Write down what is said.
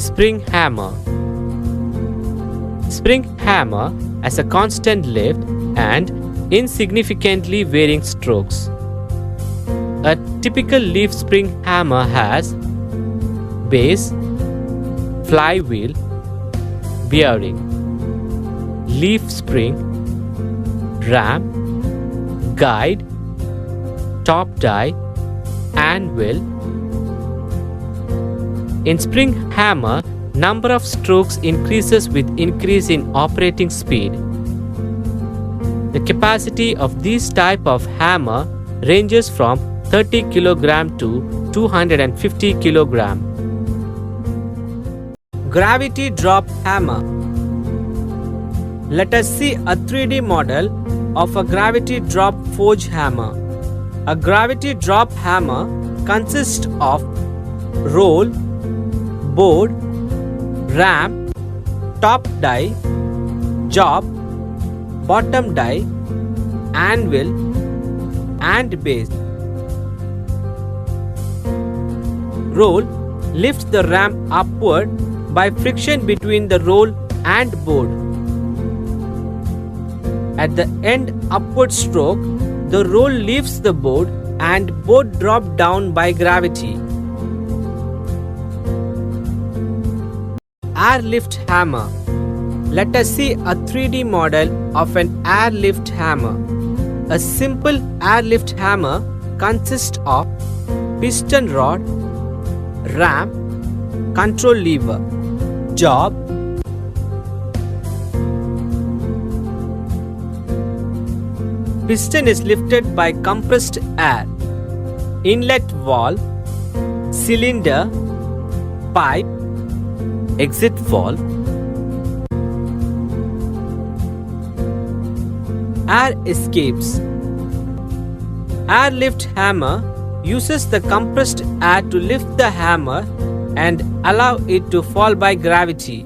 Spring hammer. Spring hammer has a constant lift and insignificantly varying strokes. A typical leaf spring hammer has base, flywheel, bearing, leaf spring, ram, guide, top die, anvil. In spring hammer, number of strokes increases with increase in operating speed. The capacity of this type of hammer ranges from 30 kg to 250 kg. Gravity drop hammer. Let us see a 3D model of a gravity drop forge hammer. A gravity drop hammer consists of roll, board, ram, top die, job, bottom die, anvil, and base. Roll lifts the ram upward by friction between the roll and board. At the end upward stroke, the roll leaves the board and board drop down by gravity. Airlift hammer. Let us see a 3D model of an airlift hammer. A simple airlift hammer consists of piston rod, ram, control lever, job, piston is lifted by compressed air, inlet valve, cylinder, pipe, exit valve, air escapes. Airlift hammer uses the compressed air to lift the hammer and allow it to fall by gravity.